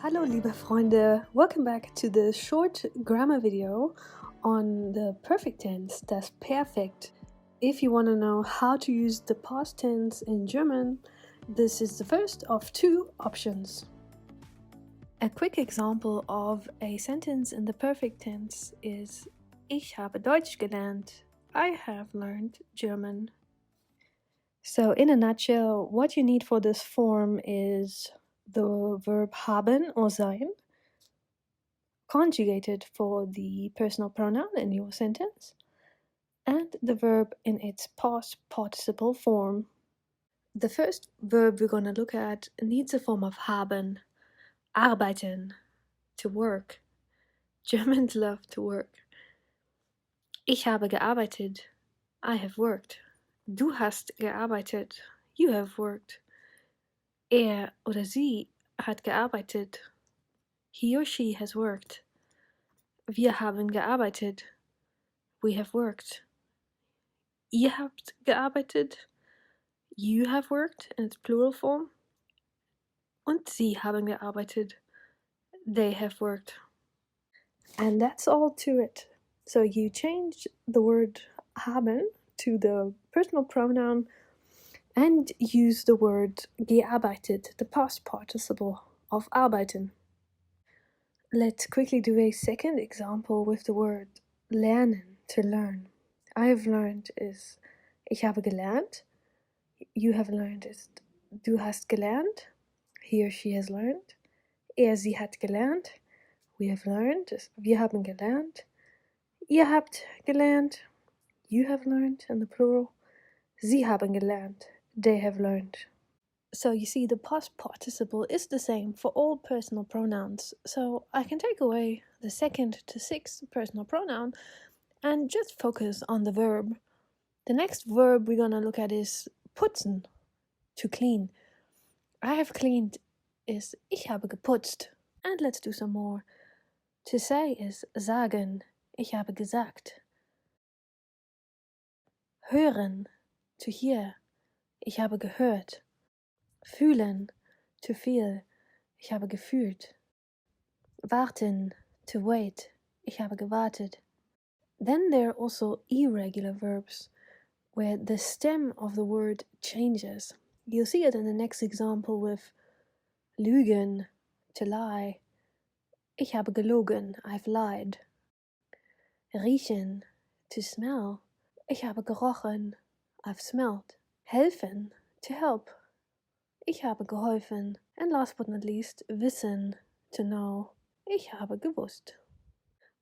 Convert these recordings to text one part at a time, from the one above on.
Hallo liebe Freunde, welcome back to the short grammar video on the perfect tense, das Perfekt. If you want to know how to use the past tense in German, this is the first of two options. A quick example of a sentence in the perfect tense is Ich habe Deutsch gelernt. I have learned German. So in a nutshell, what you need for this form is the verb haben or sein, conjugated for the personal pronoun in your sentence, and the verb in its past participle form. The first verb we're going to look at needs a form of haben, arbeiten, to work. Germans love to work. Ich habe gearbeitet. I have worked. Du hast gearbeitet. You have worked. Er oder sie hat gearbeitet. He or she has worked. Wir haben gearbeitet. We have worked. Ihr habt gearbeitet. You have worked in its plural form. Und sie haben gearbeitet. They have worked. And that's all to it. So you change the word haben to the personal pronoun and use the word gearbeitet, the past participle of arbeiten. Let's quickly do a second example with the word lernen, to learn. I have learned is ich habe gelernt. You have learned is du hast gelernt. He or she has learned. Er, sie hat gelernt. We have learned is wir haben gelernt. Ihr habt gelernt. You have learned in the plural. Sie haben gelernt. They have learned. So you see, the past participle is the same for all personal pronouns. So I can take away the second to sixth personal pronoun and just focus on the verb. The next verb we're gonna look at is putzen, to clean. I have cleaned is ich habe geputzt. And let's do some more. To say is sagen, ich habe gesagt. Hören, to hear, ich habe gehört. Fühlen, to feel, ich habe gefühlt. Warten, to wait, ich habe gewartet. Then there are also irregular verbs, where the stem of the word changes. You'll see it in the next example with lügen, to lie. Ich habe gelogen, I've lied. Riechen, to smell. Ich habe gerochen, I've smelled. Helfen, to help. Ich habe geholfen. And last but not least, wissen, to know. Ich habe gewusst.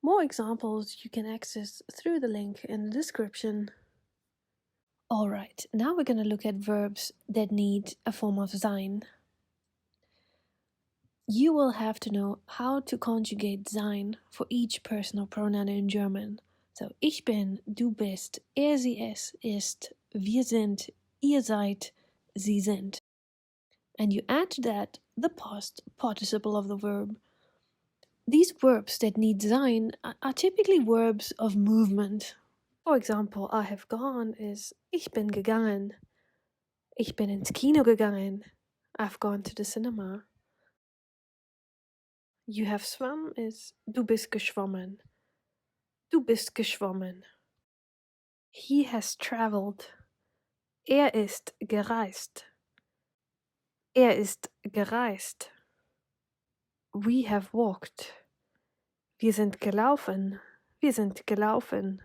More examples you can access through the link in the description. Alright, now we're going to look at verbs that need a form of sein. You will have to know how to conjugate sein for each personal pronoun in German. So, ich bin, du bist, er, sie, es, ist, wir sind, ihr seid, sie sind. And you add to that the past participle of the verb. These verbs that need sein are typically verbs of movement. For example, I have gone is ich bin gegangen. Ich bin ins Kino gegangen. I've gone to the cinema. You have swum is du bist geschwommen. Du bist geschwommen. He has traveled. Er ist gereist. Er ist gereist. We have walked. Wir sind gelaufen. Wir sind gelaufen.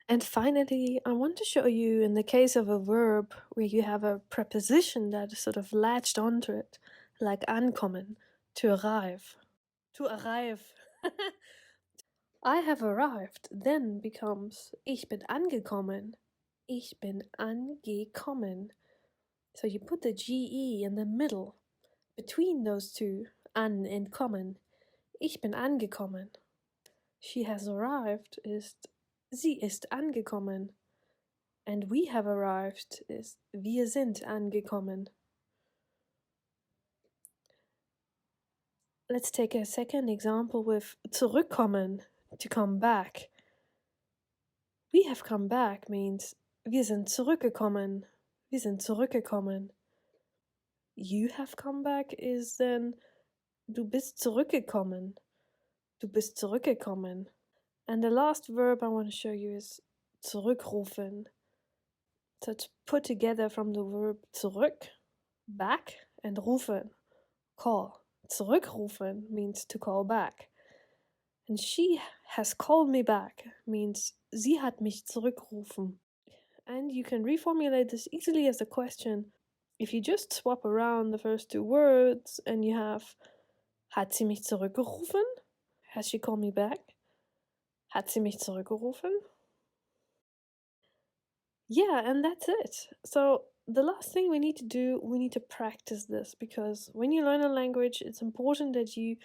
And finally, I want to show you in the case of a verb where you have a preposition that is sort of latched onto it, like ankommen, to arrive. To arrive. I have arrived then becomes ich bin angekommen. Ich bin angekommen. So you put the GE in the middle, between those two, an and kommen. Ich bin angekommen. She has arrived is sie ist angekommen. And we have arrived is wir sind angekommen. Let's take a second example with zurückkommen, to come back. We have come back means wir sind zurückgekommen. Wir sind zurückgekommen. you have come back is then du bist zurückgekommen. Du bist zurückgekommen. And the last verb I want to show you is zurückrufen. So it's put together from the verb zurück, back, and rufen, call. Zurückrufen means to call back. And she has called me back means sie hat mich zurückgerufen. And you can reformulate this easily as a question if you just swap around the first two words and you have hat sie mich zurückgerufen? Has she called me back? Hat sie mich zurückgerufen? Yeah, and that's it. So the last thing we need to do, we need to practice this, because when you learn a language, it's important that you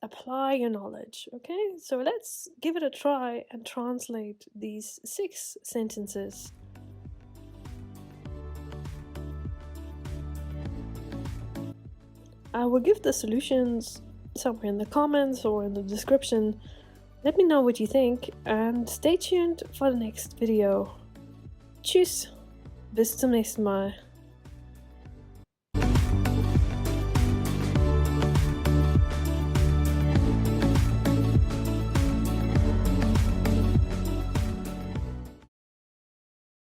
apply your knowledge, okay? So let's give it a try and translate these 6 sentences. I will give the solutions somewhere in the comments or in the description. Let me know what you think and stay tuned for the next video. Tschüss, bis zum nächsten Mal.